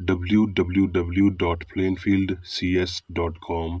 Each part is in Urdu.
www.plainfieldcs.com।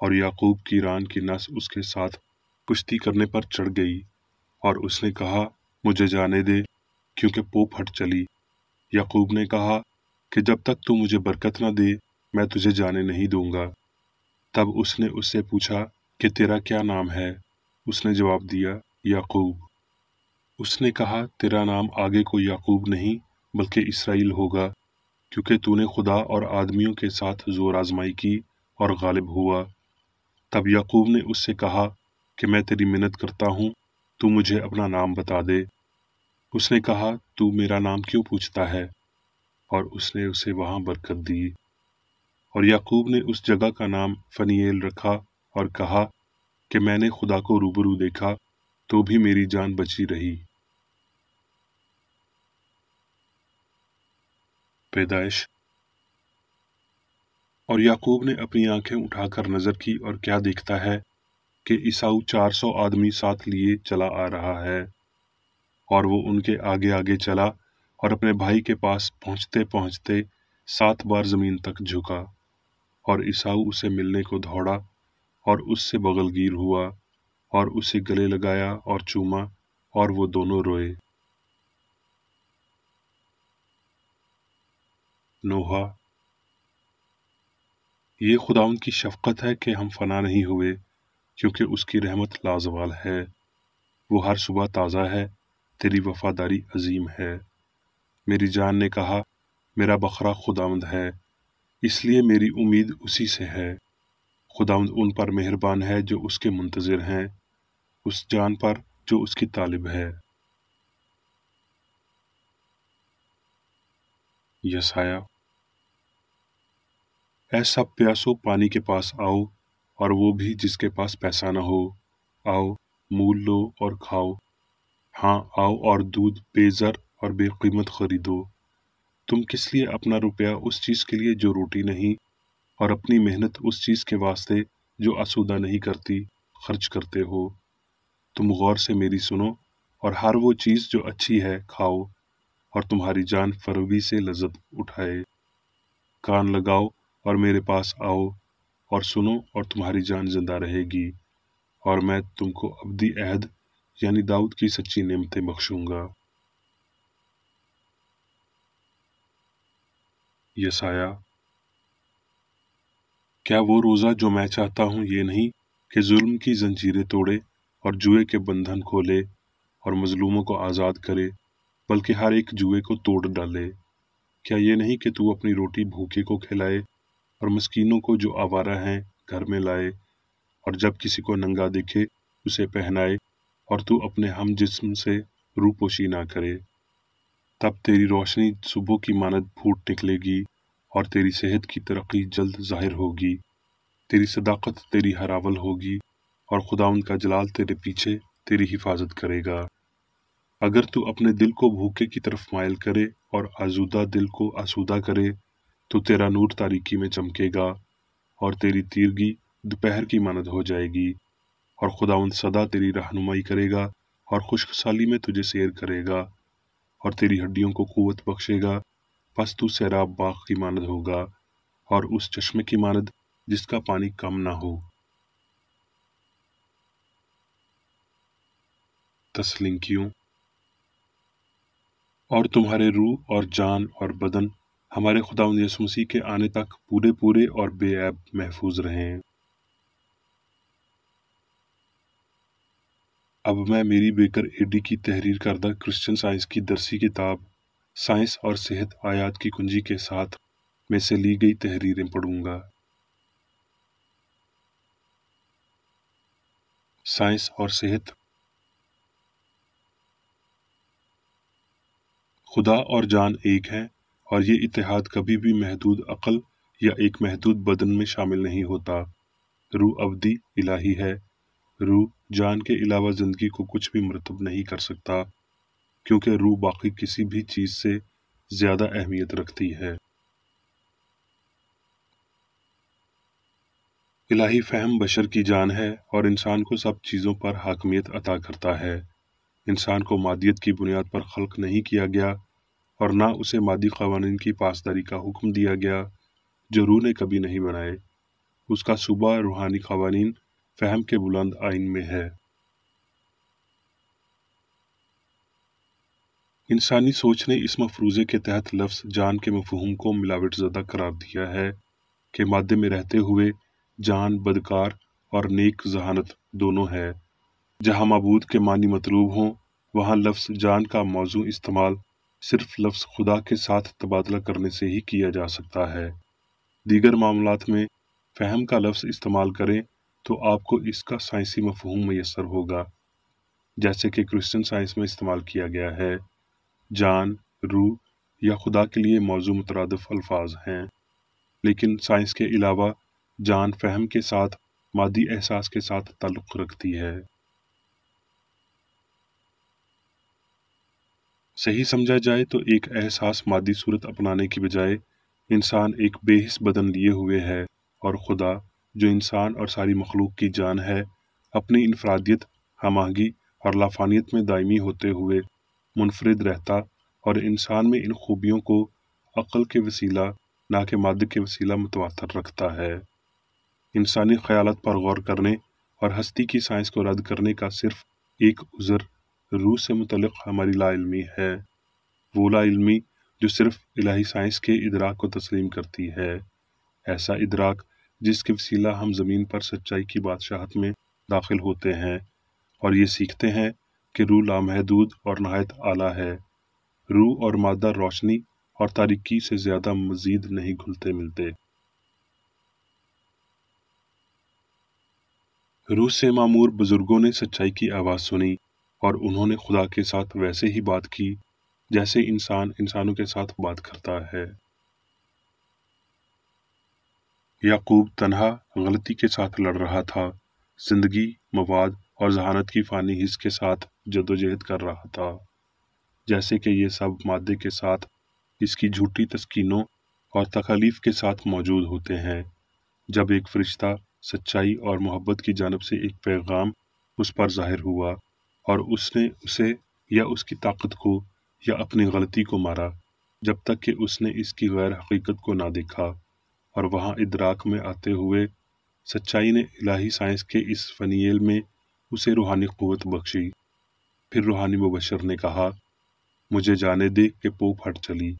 اور یعقوب کی ران کی نس اس کے ساتھ کشتی کرنے پر چڑھ گئی، اور اس نے کہا مجھے جانے دے، کیونکہ پو پھٹ چلی۔ یعقوب نے کہا کہ جب تک تو مجھے برکت نہ دے میں تجھے جانے نہیں دوں گا۔ تب اس نے اس سے پوچھا کہ تیرا کیا نام ہے؟ اس نے جواب دیا یعقوب۔ اس نے کہا تیرا نام آگے کو یعقوب نہیں بلکہ اسرائیل ہوگا، کیونکہ تو نے خدا اور آدمیوں کے ساتھ زور آزمائی کی اور غالب ہوا۔ تب یعقوب نے اس سے کہا کہ میں تیری منت کرتا ہوں، تو مجھے اپنا نام بتا دے۔ اس نے کہا تو میرا نام کیوں پوچھتا ہے؟ اور اس نے اسے وہاں برکت دی۔ اور یعقوب نے اس جگہ کا نام فنییل رکھا اور کہا کہ میں نے خدا کو روبرو دیکھا تو بھی میری جان بچی رہی۔ پیدائش۔ اور یعقوب نے اپنی آنکھیں اٹھا کر نظر کی اور کیا دیکھتا ہے کہ عیساؤ 400 آدمی ساتھ لیے چلا آ رہا ہے، اور وہ ان کے آگے آگے چلا اور اپنے بھائی کے پاس پہنچتے پہنچتے 7 بار زمین تک جھکا، اور عیساؤ اسے ملنے کو دوڑا اور اس سے بغل گیر ہوا اور اسے گلے لگایا اور چوما، اور وہ دونوں روئے۔ نوحہ۔ یہ خداوند کی شفقت ہے کہ ہم فنا نہیں ہوئے، کیونکہ اس کی رحمت لازوال ہے۔ وہ ہر صبح تازہ ہے، تیری وفاداری عظیم ہے۔ میری جان نے کہا میرا بکرا خداوند ہے، اس لیے میری امید اسی سے ہے۔ خداوند ان پر مہربان ہے جو اس کے منتظر ہیں، اس جان پر جو اس کی طالب ہے۔ یسایہ۔ اے سب پیاسو پانی کے پاس آؤ، اور وہ بھی جس کے پاس پیسہ نہ ہو، آؤ مول لو اور کھاؤ۔ ہاں آؤ اور دودھ بے زر اور بے قیمت خریدو۔ تم کس لیے اپنا روپیہ اس چیز کے لیے جو روٹی نہیں، اور اپنی محنت اس چیز کے واسطے جو آسودہ نہیں کرتی خرچ کرتے ہو؟ تم غور سے میری سنو، اور ہر وہ چیز جو اچھی ہے کھاؤ، اور تمہاری جان فروغی سے لذت اٹھائے۔ کان لگاؤ اور میرے پاس آؤ اور سنو، اور تمہاری جان زندہ رہے گی، اور میں تم کو ابدی عہد یعنی داؤد کی سچی نعمتیں بخشوں گا۔ یسایہ۔ کیا وہ روزہ جو میں چاہتا ہوں یہ نہیں کہ ظلم کی زنجیریں توڑے اور جوئے کے بندھن کھولے اور مظلوموں کو آزاد کرے، بلکہ ہر ایک جوئے کو توڑ ڈالے؟ کیا یہ نہیں کہ تو اپنی روٹی بھوکے کو کھلائے اور مسکینوں کو جو آوارہ ہیں گھر میں لائے، اور جب کسی کو ننگا دیکھے اسے پہنائے، اور تو اپنے ہم جسم سے روپوشی نہ کرے؟ تب تیری روشنی صبح کی مانند پھوٹ نکلے گی، اور تیری صحت کی ترقی جلد ظاہر ہوگی۔ تیری صداقت تیری ہراول ہوگی، اور خداوند کا جلال تیرے پیچھے تیری حفاظت کرے گا۔ اگر تو اپنے دل کو بھوکے کی طرف مائل کرے اور آزودہ دل کو آسودہ کرے، تو تیرا نور تاریکی میں چمکے گا، اور تیری تیرگی دوپہر کی مانند ہو جائے گی، اور خداوند سدا تیری رہنمائی کرے گا اور خشک سالی میں تجھے سیر کرے گا، اور تیری ہڈیوں کو قوت بخشے گا۔ پس تو سیراب باغ کی مانند ہوگا، اور اس چشمے کی مانند جس کا پانی کم نہ ہو۔ تسلنکیوں۔ اور تمہارے روح اور جان اور بدن ہمارے خداوند یسوع مسیح کے آنے تک پورے پورے اور بے عیب محفوظ رہیں۔ اب میں میری بیکر ایڈی کی تحریر کردہ کرسچن سائنس کی درسی کتاب سائنس اور صحت آیات کی کنجی کے ساتھ میں سے لی گئی تحریریں پڑھوں گا۔ سائنس اور صحت۔ خدا اور جان ایک ہیں، اور یہ اتحاد کبھی بھی محدود عقل یا ایک محدود بدن میں شامل نہیں ہوتا۔ روح ابدی الہی ہے۔ روح جان کے علاوہ زندگی کو کچھ بھی مرتب نہیں کر سکتا، کیونکہ روح باقی کسی بھی چیز سے زیادہ اہمیت رکھتی ہے۔ الہی فہم بشر کی جان ہے اور انسان کو سب چیزوں پر حاکمیت عطا کرتا ہے۔ انسان کو مادیت کی بنیاد پر خلق نہیں کیا گیا، اور نہ اسے مادی قوانین کی پاسداری کا حکم دیا گیا جو روح نے کبھی نہیں بنائے۔ اس کا صوبہ روحانی قوانین فہم کے بلند آئین میں ہے۔ انسانی سوچ نے اس مفروضے کے تحت لفظ جان کے مفہوم کو ملاوٹ زدہ قرار دیا ہے کہ مادے میں رہتے ہوئے جان بدکار اور نیک ذہانت دونوں ہے۔ جہاں معبود کے معنی مطلوب ہوں وہاں لفظ جان کا موضوع استعمال صرف لفظ خدا کے ساتھ تبادلہ کرنے سے ہی کیا جا سکتا ہے۔ دیگر معاملات میں فہم کا لفظ استعمال کریں تو آپ کو اس کا سائنسی مفہوم میسر ہوگا، جیسے کہ کرسچن سائنس میں استعمال کیا گیا ہے۔ جان، روح یا خدا کے لیے موضوع مترادف الفاظ ہیں، لیکن سائنس کے علاوہ جان فہم کے ساتھ مادی احساس کے ساتھ تعلق رکھتی ہے۔ صحیح سمجھا جائے تو ایک احساس مادی صورت اپنانے کی بجائے انسان ایک بے حس بدن لیے ہوئے ہے، اور خدا جو انسان اور ساری مخلوق کی جان ہے اپنی انفرادیت، ہم آہنگی اور لافانیت میں دائمی ہوتے ہوئے منفرد رہتا اور انسان میں ان خوبیوں کو عقل کے وسیلہ نہ کہ مادے کے وسیلہ متواتر رکھتا ہے۔ انسانی خیالات پر غور کرنے اور ہستی کی سائنس کو رد کرنے کا صرف ایک عذر روح سے متعلق ہماری لا علمی ہے، وہ لا علمی جو صرف الہی سائنس کے ادراک کو تسلیم کرتی ہے، ایسا ادراک جس کے وسیلہ ہم زمین پر سچائی کی بادشاہت میں داخل ہوتے ہیں اور یہ سیکھتے ہیں کہ روح لامحدود اور نہایت اعلیٰ ہے۔ روح اور مادہ روشنی اور تاریکی سے زیادہ مزید نہیں گھلتے ملتے۔ روح سے معمور بزرگوں نے سچائی کی آواز سنی اور انہوں نے خدا کے ساتھ ویسے ہی بات کی جیسے انسان انسانوں کے ساتھ بات کرتا ہے۔ یعقوب تنہا غلطی کے ساتھ لڑ رہا تھا، زندگی، مواد اور ذہانت کی فانی حس کے ساتھ جدوجہد کر رہا تھا، جیسے کہ یہ سب مادے کے ساتھ اس کی جھوٹی تسکینوں اور تکالیف کے ساتھ موجود ہوتے ہیں۔ جب ایک فرشتہ سچائی اور محبت کی جانب سے ایک پیغام اس پر ظاہر ہوا اور اس نے اسے یا اس کی طاقت کو یا اپنی غلطی کو مارا جب تک کہ اس نے اس کی غیر حقیقت کو نہ دیکھا، اور وہاں ادراک میں آتے ہوئے سچائی نے الہی سائنس کے اس فنیل میں اسے روحانی قوت بخشی۔ پھر روحانی مبشر نے کہا، مجھے جانے دے کہ پوپ ہٹ چلی،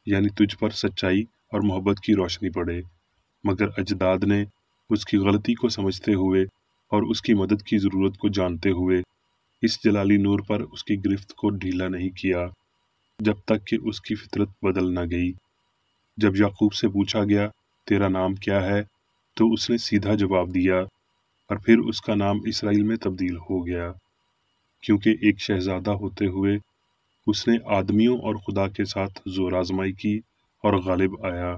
یعنی تجھ پر سچائی اور محبت کی روشنی پڑے، مگر اجداد نے اس کی غلطی کو سمجھتے ہوئے اور اس کی مدد کی ضرورت کو جانتے ہوئے اس جلالی نور پر اس کی گرفت کو ڈھیلا نہیں کیا جب تک کہ اس کی فطرت بدل نہ گئی۔ جب یعقوب سے پوچھا گیا تیرا نام کیا ہے تو اس نے سیدھا جواب دیا، اور پھر اس کا نام اسرائیل میں تبدیل ہو گیا، کیونکہ ایک شہزادہ ہوتے ہوئے اس نے آدمیوں اور خدا کے ساتھ زور آزمائی کی اور غالب آیا۔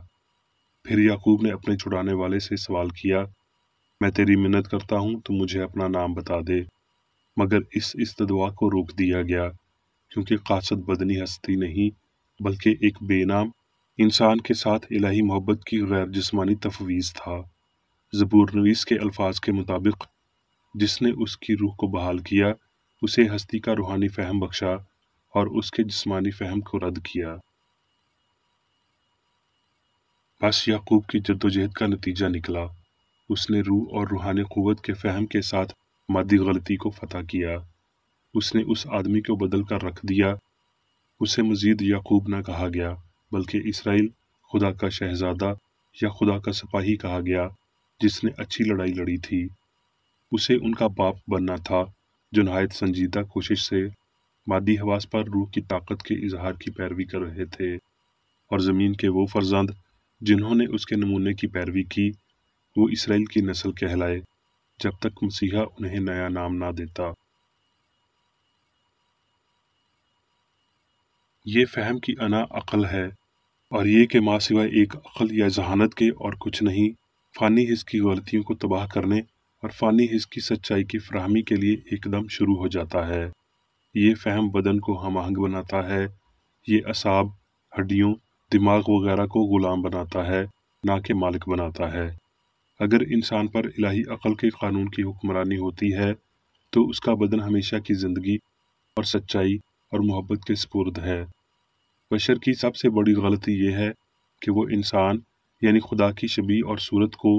پھر یعقوب نے اپنے چھڑانے والے سے سوال کیا، میں تیری منت کرتا ہوں تو مجھے اپنا نام بتا دے، مگر اس استدعا کو روک دیا گیا کیونکہ قاصد بدنی ہستی نہیں بلکہ ایک بے نام انسان کے ساتھ الہی محبت کی غیر جسمانی تفویض تھا۔ زبور نویس کے الفاظ کے مطابق جس نے اس کی روح کو بحال کیا اسے ہستی کا روحانی فہم بخشا اور اس کے جسمانی فہم کو رد کیا۔ بس یعقوب کی جدوجہد کا نتیجہ نکلا، اس نے روح اور روحانی قوت کے فہم کے ساتھ مادی غلطی کو فتح کیا۔ اس نے اس آدمی کو بدل کر رکھ دیا، اسے مزید یعقوب نہ کہا گیا بلکہ اسرائیل، خدا کا شہزادہ یا خدا کا سپاہی کہا گیا جس نے اچھی لڑائی لڑی تھی۔ اسے ان کا باپ بننا تھا جو نہایت سنجیدہ کوشش سے مادی حواس پر روح کی طاقت کے اظہار کی پیروی کر رہے تھے، اور زمین کے وہ فرزند جنہوں نے اس کے نمونے کی پیروی کی وہ اسرائیل کی نسل کہلائے جب تک مسیحا انہیں نیا نام نہ دیتا۔ یہ فہم کی انا عقل ہے، اور یہ کہ ماں سوائے ایک عقل یا ذہانت کے اور کچھ نہیں، فانی حس کی غلطیوں کو تباہ کرنے اور فانی حس کی سچائی کی فراہمی کے لیے ایک دم شروع ہو جاتا ہے۔ یہ فہم بدن کو ہم آہنگ بناتا ہے، یہ اعصاب، ہڈیوں، دماغ وغیرہ کو غلام بناتا ہے نہ کہ مالک بناتا ہے۔ اگر انسان پر الہی عقل کے قانون کی حکمرانی ہوتی ہے تو اس کا بدن ہمیشہ کی زندگی اور سچائی اور محبت کے سپرد ہے۔ بشر کی سب سے بڑی غلطی یہ ہے کہ وہ انسان یعنی خدا کی شبیہ اور صورت کو